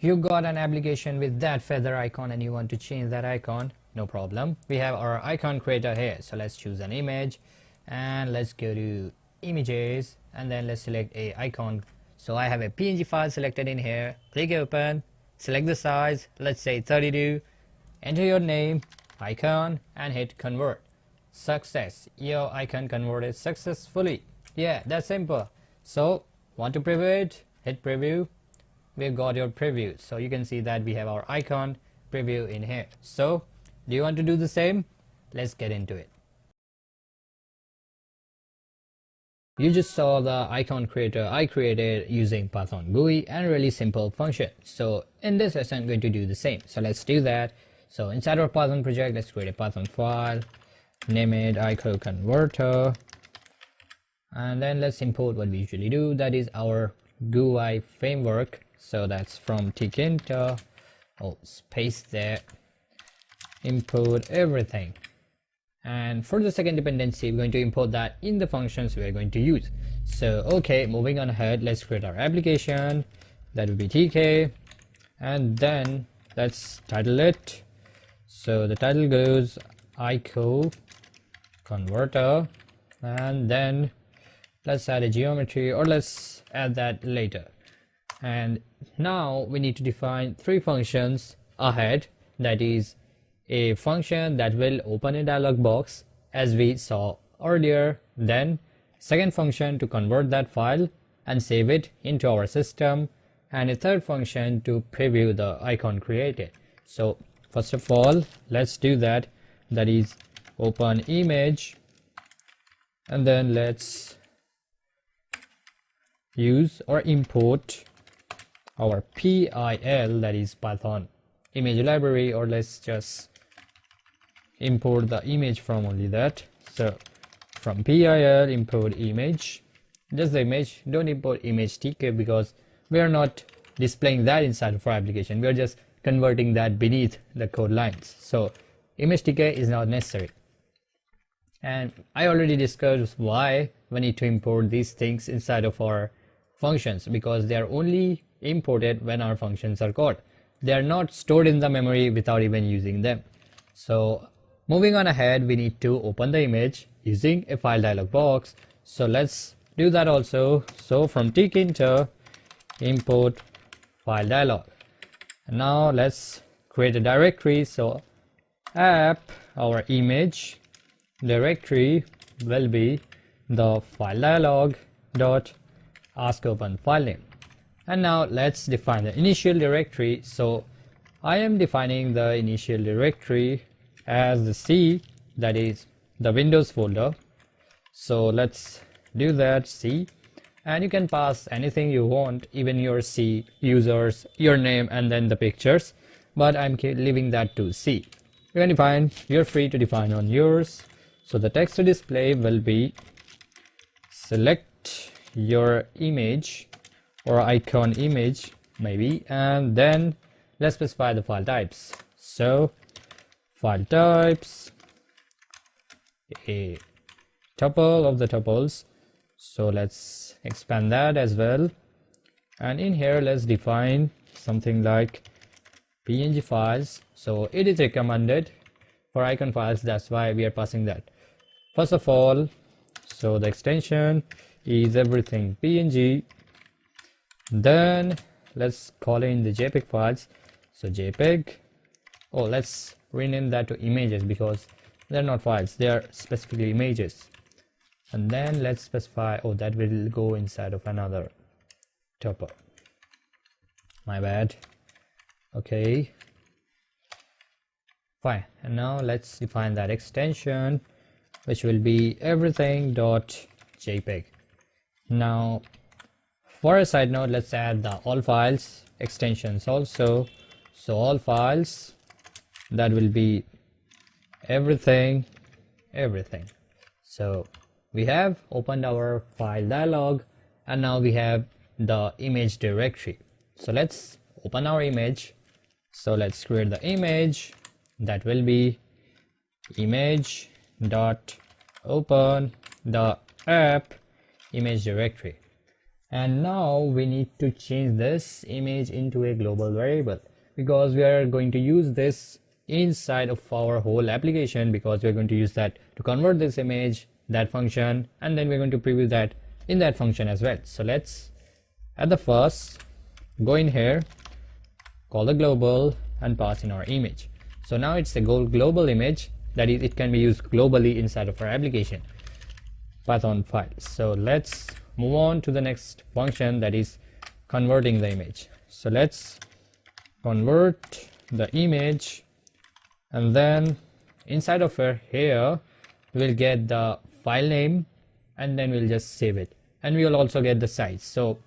you got an application with that feather icon and you want to change that icon, no problem. We have our icon creator here, so let's choose an image and let's go to images and then let's select a icon. So I have a PNG file selected in here. Click open, select the size, let's say 32, enter your name, icon, and hit convert. Success, your icon converted successfully. Yeah, that's simple. So want to preview it, hit preview. We've got your preview, so you can see that we have our icon preview in here. So do you want to do the same? Let's get into it. You just saw the icon creator I created using Python GUI and really simple function. So in this lesson I'm going to do the same, so let's do that. So inside our Python project, let's create a Python file, name it icon converter, and then let's import what we usually do, that is our GUI framework. So that's from Tkinter, space there, import everything. And for the second dependency, we're going to import that in the functions we are going to use. So okay, moving on ahead, let's create our application. That will be TK, and then let's title it. So the title goes icon converter, and then let's add a geometry, or let's add that later. And now we need to define 3 functions ahead, that is a function that will open a dialog box as we saw earlier, then second function to convert that file and save it into our system, and a third function to preview the icon created. So first of all, let's do that, that is open image, and then let's use or import our PIL, that is Python image library, or let's just import the image from only that. So from PIL import image, just the image, don't import image TK because we are not displaying that inside of our application, we are just converting that beneath the code lines. So image TK is not necessary, and I already discussed why we need to import these things inside of our functions, because they are only imported when our functions are called. They are not stored in the memory without even using them. So moving on ahead, we need to open the image using a file dialog box. So let's do that also. So from Tkinter import file dialog, and now let's create a directory. So app, our image directory will be the file dialog dot ask open file name. And now let's define the initial directory. So I am defining the initial directory as the C, that is the Windows folder. So let's do that, C, and you can pass anything you want, even your C users, your name, and then the pictures, but I'm leaving that to C. You can define, you're free to define on yours. So the text to display will be select your image or icon image maybe, and then let's specify the file types. So file types, a tuple of the tuples, so let's expand that as well, and in here let's define something like PNG files. So it is recommended for icon files, that's why we are passing that first of all. So the extension is everything PNG, then let's call in the Jpeg files. So Jpeg, let's rename that to images because they're not files, they are specifically images. And then let's specify, that will go inside of another tuple, my bad. Okay, fine. And now let's define that extension, which will be everything.jpg. Now for a side note, let's add the all files extensions also. So all files, that will be everything. So we have opened our file dialog, and now we have the image directory. So let's open our image. So let's create the image, that will be image dot open the app image directory. And now we need to change this image into a global variable, because we are going to use this inside of our whole application, because we're going to use that to convert this image, that function, and then we're going to preview that in that function as well. So let's at the first go in here, call the global, and pass in our image. So now it's a global image, that is, it can be used globally inside of our application Python file. So let's move on to the next function, that is converting the image. So let's convert the image, and then inside of here we'll get the file name, and then we'll just save it, and we will also get the size. So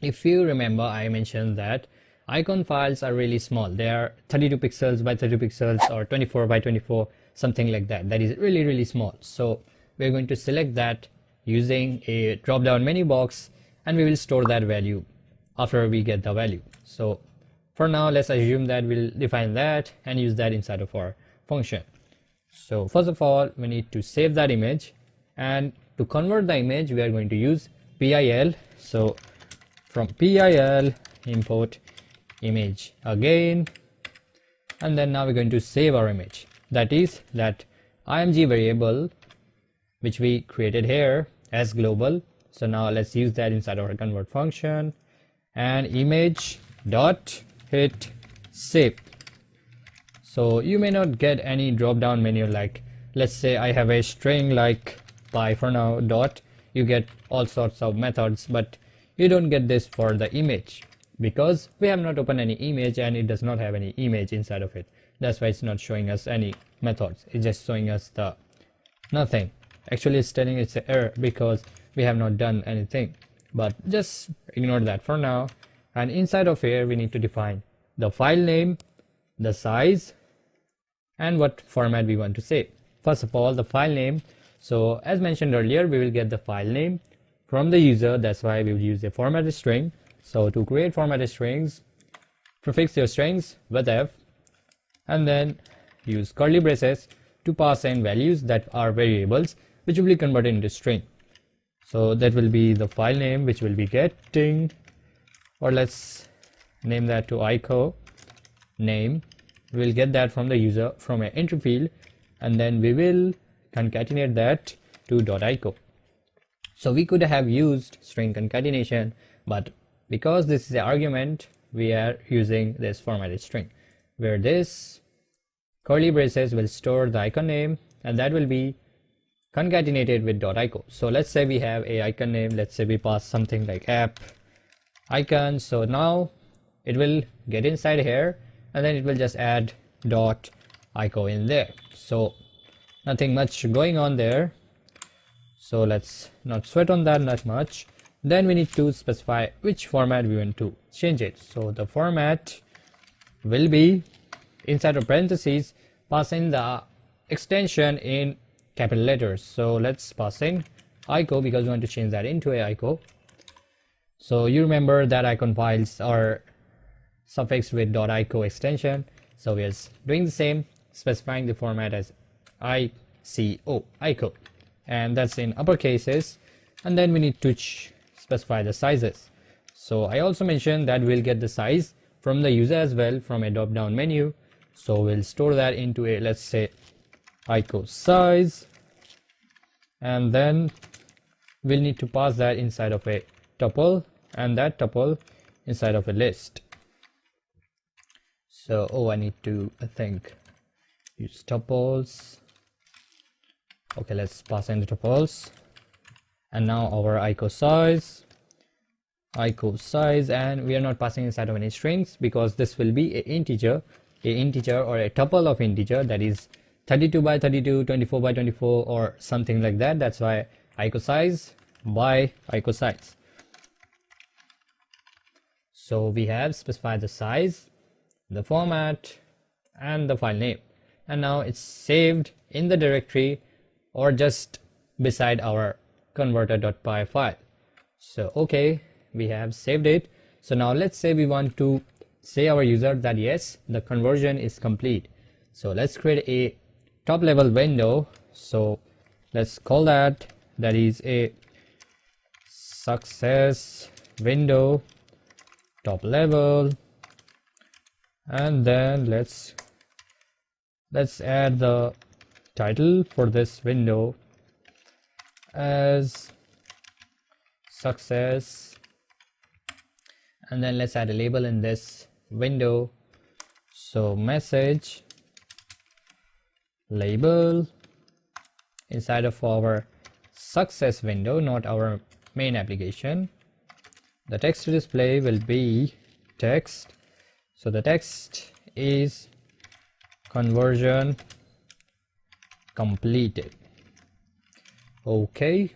if you remember, I mentioned that icon files are really small. They are 32 pixels by 32 pixels or 24 by 24, something like that. That is really small. So we're going to select that using a drop down menu box, and we will store that value after we get the value. So for now, let's assume that we'll define that and use that inside of our function. So first of all, we need to save that image, and to convert the image we are going to use PIL. So from PIL import image again, and then now we're going to save our image, that is that img variable which we created here as global. So now let's use that inside our convert function, and image dot hit save. So you may not get any drop down menu, like let's say I have a string like pi for now dot, you get all sorts of methods, but you don't get this for the image, because we have not opened any image and it does not have any image inside of it. That's why it's not showing us any methods, it's just showing us the nothing. Actually it's telling it's an error because we have not done anything, but just ignore that for now. And inside of here we need to define the file name, the size, and what format we want to save. First of all, the file name. So as mentioned earlier, we will get the file name from the user, that's why we will use a formatted string. So to create formatted strings, prefix your strings with f, and then use curly braces to pass in values that are variables which will be converted into string. So that will be the file name which will be getting, or let's name that to ico name. We'll get that from the user from an entry field, and then we will concatenate that to .ico. So we could have used string concatenation, but because this is an argument, we are using this formatted string, where this curly braces will store the icon name, and that will be concatenated with .ico. So let's say we have a icon name, let's say we pass something like app icon. So now it will get inside here, and then it will just add .ico in there. So nothing much going on there, so let's not sweat on that not much. Then we need to specify which format we want to change it. So the format will be inside of parentheses, passing the extension in capital letters. So let's pass in ico because we want to change that into a ico. So you remember that icon files are suffixed with .ico extension, so we are doing the same, specifying the format as ico, and that's in upper cases. And then we need to specify the sizes. So I also mentioned that we'll get the size from the user as well from a drop down menu, so we'll store that into a, let's say, ico size, and then we'll need to pass that inside of a tuple, and that tuple inside of a list. So I need to, I think, use tuples. Okay, let's pass in the tuples, and now our ico size, and we are not passing inside of any strings because this will be an integer or a tuple of integer, that is 32 by 32, 24 by 24, or something like that. That's why ico size by ico size. So we have specified the size, the format, and the file name, and now it's saved in the directory or just beside our converter.py file. So okay, we have saved it. So now let's say we want to say our user that yes, the conversion is complete. So let's create a top level window. So let's call that is a success window top level, and then let's add the title for this window as success, and then let's add a label in this window, so message label inside of our success window, not our main application. The text to display will be text, so the text is conversion completed. Okay,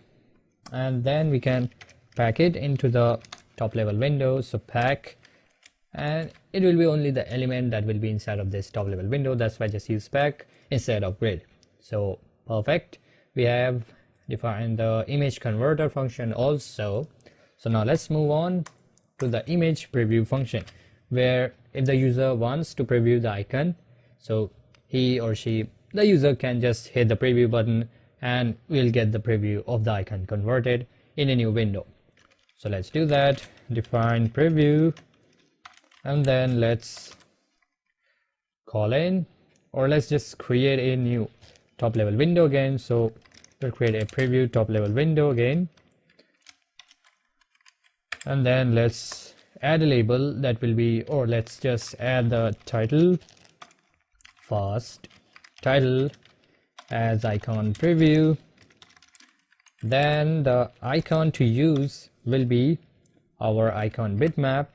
and then we can pack it into the top level window, so pack, and it will be only the element that will be inside of this top level window. That's why I just use pack instead of grid. So perfect, we have defined the image converter function also. So now let's move on to the image preview function, where if the user wants to preview the icon, so he or she, the user, can just hit the preview button and we'll get the preview of the icon converted in a new window. So let's do that. Define preview, and then let's call in, or let's just create a new top level window again. So we'll create a preview top level window again, and then let's add a label that will be, or let's just add the title first, title as icon preview, then the icon to use will be our icon bitmap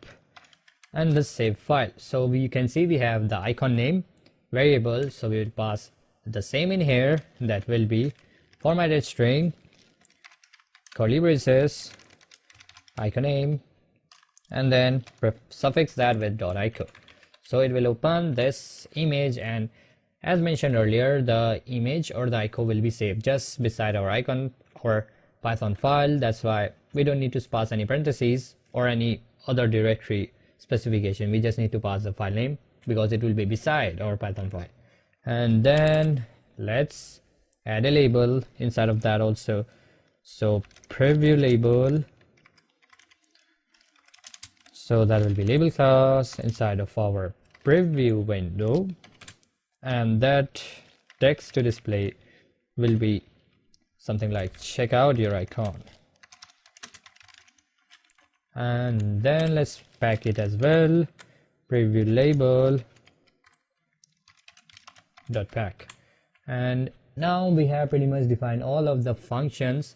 and the save file. So you can see we have the icon name variable, so we will pass the same in here, that will be formatted string curly braces icon name, and then suffix that with .icon. So it will open this image, and as mentioned earlier, the image or the icon will be saved just beside our icon or Python file. That's why we don't need to pass any parentheses or any other directory specification. We just need to pass the file name because it will be beside our Python file. And then let's add a label inside of that also. So preview label, so that will be label class inside of our preview window, and that text to display will be something like check out your icon. And then let's pack it as well, preview label dot pack. And now we have pretty much defined all of the functions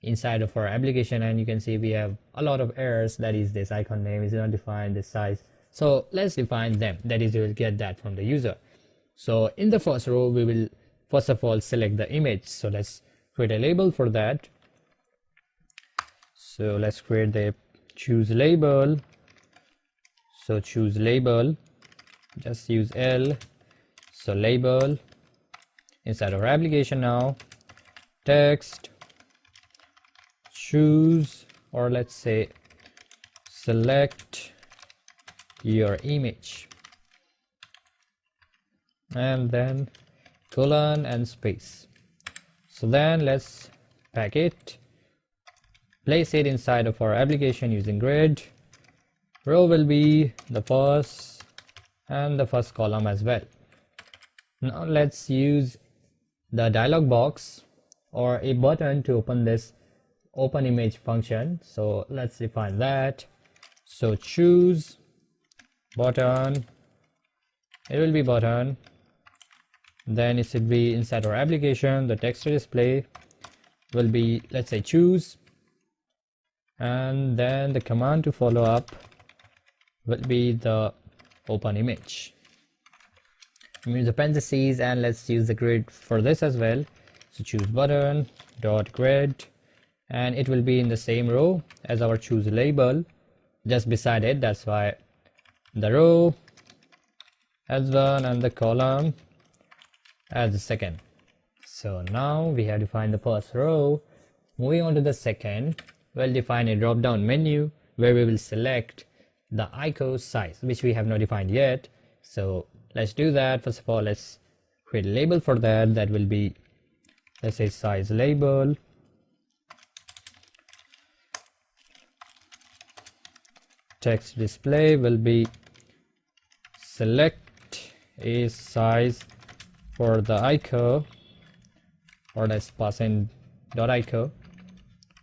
inside of our application, and you can see we have a lot of errors, that is this icon name is not defined, this size. So let's define them, that is you will get that from the user. So in the first row we will first of all select the image, so let's create a label for that. So let's create the choose label, so choose label, just use L, so label inside our application. Now text choose, or let's say select your image, and then colon and space. So then let's pack it, place it inside of our application using grid. Row will be the first and the first column as well. Now let's use the dialog box or a button to open this open image function. So let's define that. So choose button, it will be button, then it should be inside our application. The text to display will be, let's say, choose, and then the command to follow up will be the open image. Use the parentheses, and let's use the grid for this as well. So choose button dot grid, and it will be in the same row as our choose label, just beside it. That's why the row as one and the column as the second. So now we have defined the first row. Moving on to the second, we'll define a drop down menu where we will select the icon size, which we have not defined yet. So let's do that. First of all, let's create a label for that. That will be, let's say, size label, text display will be select a size for the icon, or let's pass in dot icon,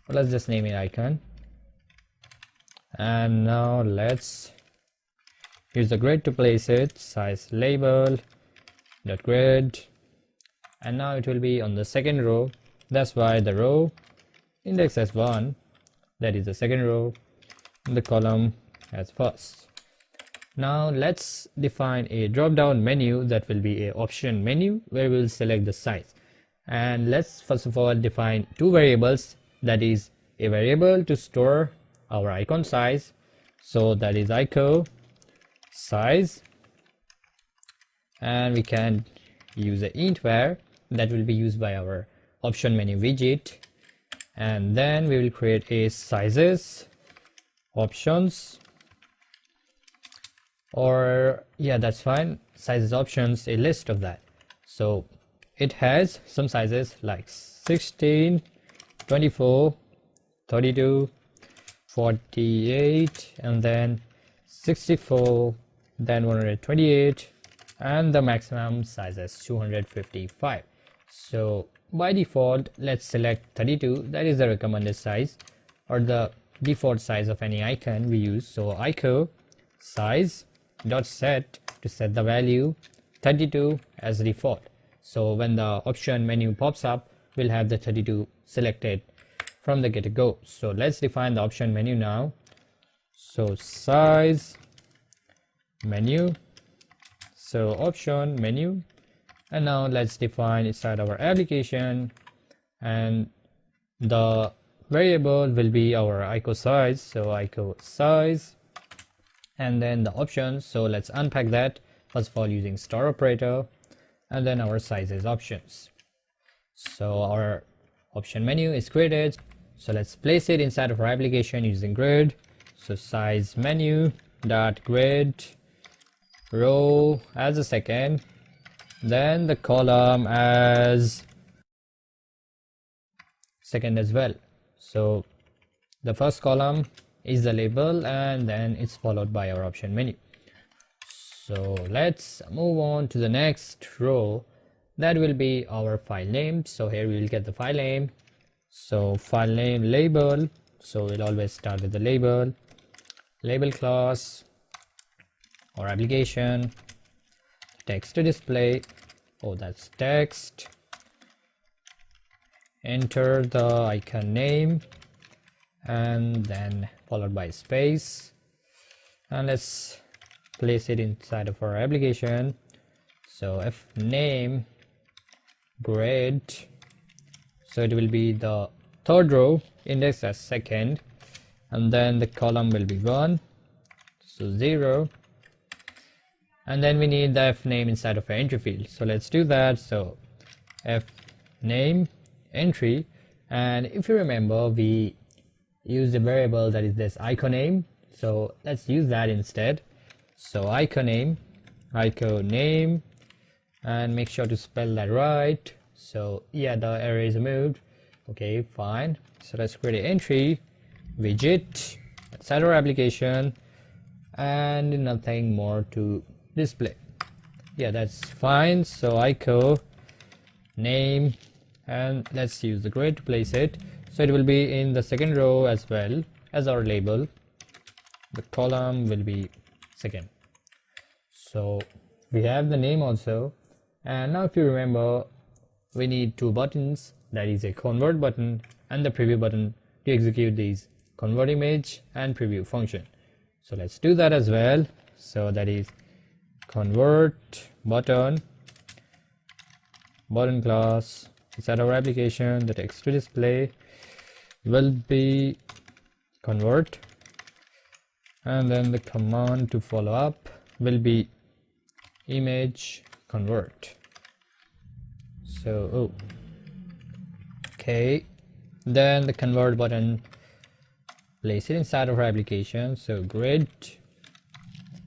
or let's just name it icon. And now let's use the grid to place it, size label dot grid, and now it will be on the second row. That's why the row index as 1, that is the second row, and the column as first. Now let's define a drop down menu that will be a option menu where we will select the size. And let's first of all define two variables, that is a variable to store our icon size, so that is icon size, and we can use a int var that will be used by our option menu widget. And then we will create a sizes options, or yeah, that's fine, sizes options, a list of that. So it has some sizes like 16, 24, 32, 48, and then 64, then 128, and the maximum size is 255. So by default, let's select 32, that is the recommended size or the default size of any icon we use. So icon size dot set to set the value 32 as default. So when the option menu pops up, we'll have the 32 selected from the get-go. So let's define the option menu now. So size menu, so option menu, and now let's define inside our application, and the variable will be our icon size, so icon size, and then the options. So let's unpack that first of all using star operator, and then our sizes options. So our option menu is created, so let's place it inside of our application using grid. So size menu dot grid row as a second, then the column as second as well. So the first column is the label, and then it's followed by our option menu. So let's move on to the next row, that will be our file name. So here we will get the file name, so file name label, so we'll always start with the label class or application, text to display, oh that's text, enter the icon name, and then followed by space, and let's place it inside of our application. So if name grid, so it will be the third row, index as second, and then the column will be 1, so 0, and then we need the f name inside of our entry field. So let's do that. So f name entry, and if you remember, we used a variable that is this icon name, so let's use that instead. So icon name, and make sure to spell that right. So yeah, the error is removed. Okay, fine. So let's create an entry widget inside our application, and nothing more to display. Yeah, that's fine. So icon name, and let's use the grid to place it. So it will be in the second row as well as our label. The column will be second. So we have the name also, and now if you remember, we need two buttons, that is a convert button and the preview button to execute these convert image and preview function. So let's do that as well. So that is convert button class inside our application. The text to display will be convert, and then the command to follow up will be image convert. So okay, then the convert button, place it inside of our application. So grid,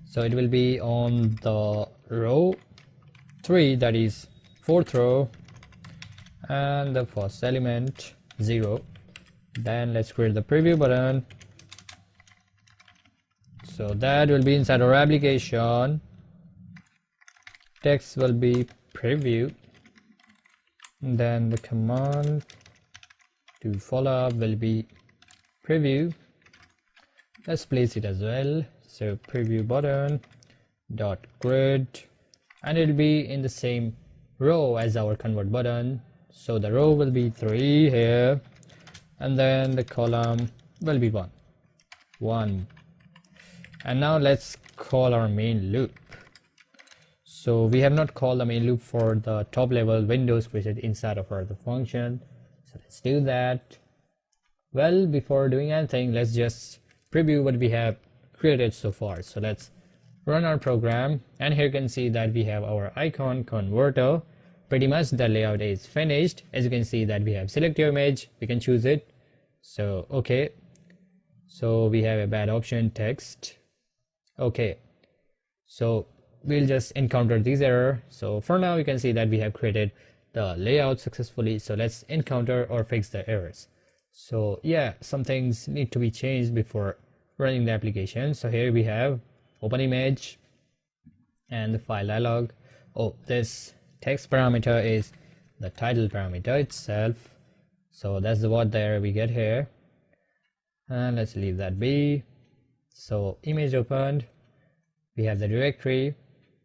so it will be on the row 3, that is 4th row, and the first element 0. Then let's create the preview button. So that will be inside our application. Text will be preview, and then the command to follow up will be preview. Let's place it as well. So preview button dot grid, and it will be in the same row as our convert button. So the row will be 3 here, and then the column will be 1. And now let's call our main loop. So we have not called the main loop for the top level windows created inside of our function. So let's do that. Well, before doing anything, let's just preview what we have created so far. So let's run our program, and here you can see that we have our icon converter. Pretty much the layout is finished. As you can see that we have select your image, we can choose it. So okay, so we have a bad option, text. Okay, so we'll just encounter this error. So for now you can see that we have created the layout successfully. So let's encounter or fix the errors. So yeah, some things need to be changed before running the application. So here we have open image and the file dialog. Oh, this text parameter is the title parameter itself. So that's what the error we get here, and let's leave that be. So image opened, we have the directory,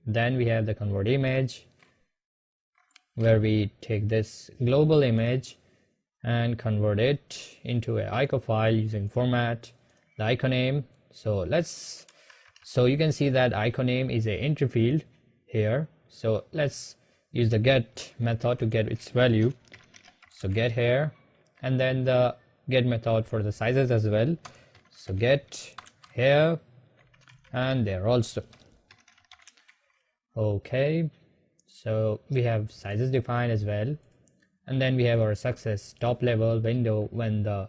then we have the convert image, where we take this global image and convert it into a icon file using format, the icon name. So you can see that icon name is a entry field here. So let's use the get method to get its value. So get here, and then the get method for the sizes as well. So get here and there also. Okay, so we have sizes defined as well, and then we have our success top level window when the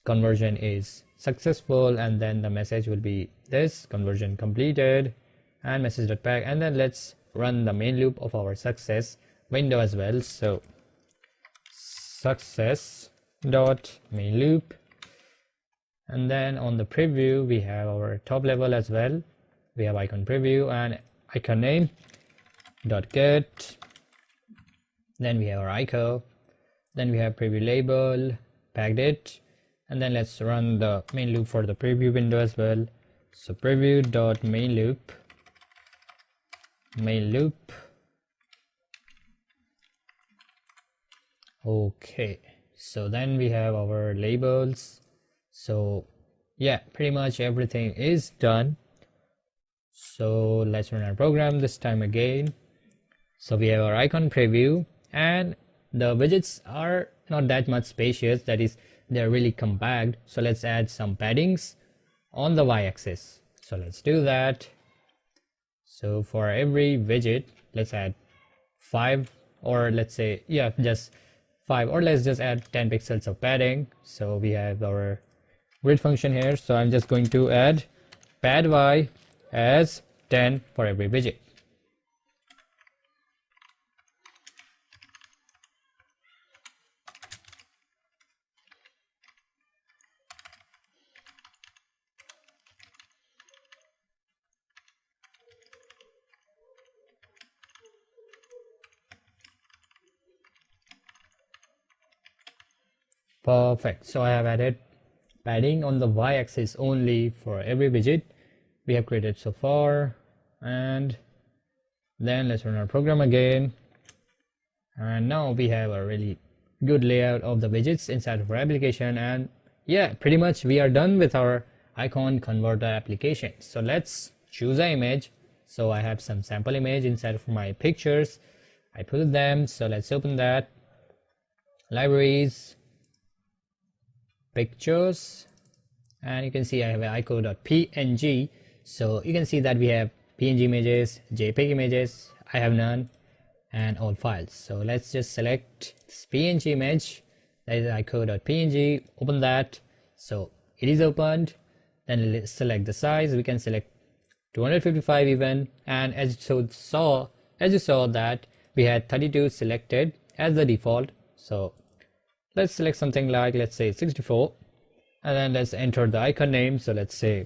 conversion is successful, and then the message will be this conversion completed and message.peg, and then let's run the main loop of our success window as well. So success dot main loop, and then on the preview we have our top level as well. We have icon preview and icon name dot get, then we have our icon, then we have preview label, packed it, and then let's run the main loop for the preview window as well. So preview dot main loop. Okay, so then we have our labels. So yeah, pretty much everything is done. So let's run our program this time again. So we have our icon preview, and the widgets are not that much spacious, that is, they're really compact. So let's add some paddings on the y-axis. So let's do that. So for every widget, let's add 5, or let's say, yeah, just 5, or let's just add 10 pixels of padding. So we have our grid function here. So I'm just going to add pad y as 10 for every widget. Perfect. So I have added padding on the y-axis only for every widget we have created so far, and then let's run our program again, and now we have a really good layout of the widgets inside of our application. And yeah, pretty much we are done with our icon converter application. So let's choose an image. So I have some sample image inside of my pictures, I put them. So let's open that, libraries, pictures, and you can see I have an icon.png. So you can see that we have png images, jpeg images, I have none, and all files. So let's just select this png image, that is icon.png, open that. So it is opened. Then let's select the size. We can select 255 even, and as you saw that we had 32 selected as the default. So let's select something like, let's say 64, and then let's enter the icon name. So let's say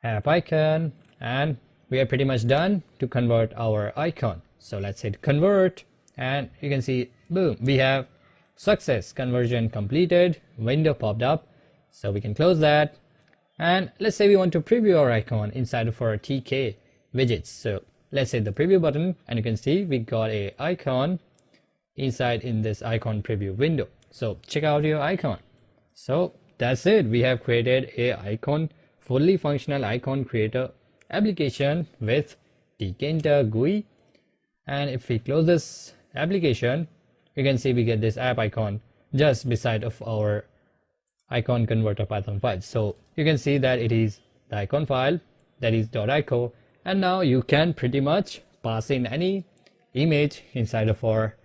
app icon, and we are pretty much done to convert our icon. So let's hit convert, and you can see, boom, we have success, conversion completed, window popped up. So we can close that, and let's say we want to preview our icon inside of our TK widgets. So let's hit the preview button, and you can see we got a icon inside in this icon preview window. So check out your icon. So that's it, we have created a icon, fully functional icon creator application with Tkinter GUI. And if we close this application, you can see we get this app icon just beside of our icon converter Python file. So you can see that it is the icon file, that is .ico, and now you can pretty much pass in any image inside of our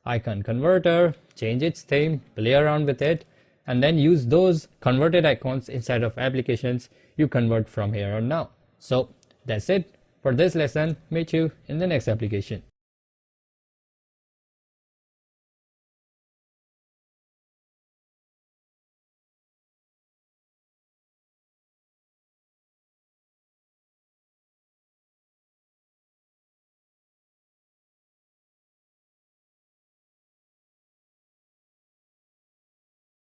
icon converter, change its theme, play around with it, and then use those converted icons inside of applications you convert from here on now. So that's it for this lesson. Meet you in the next application.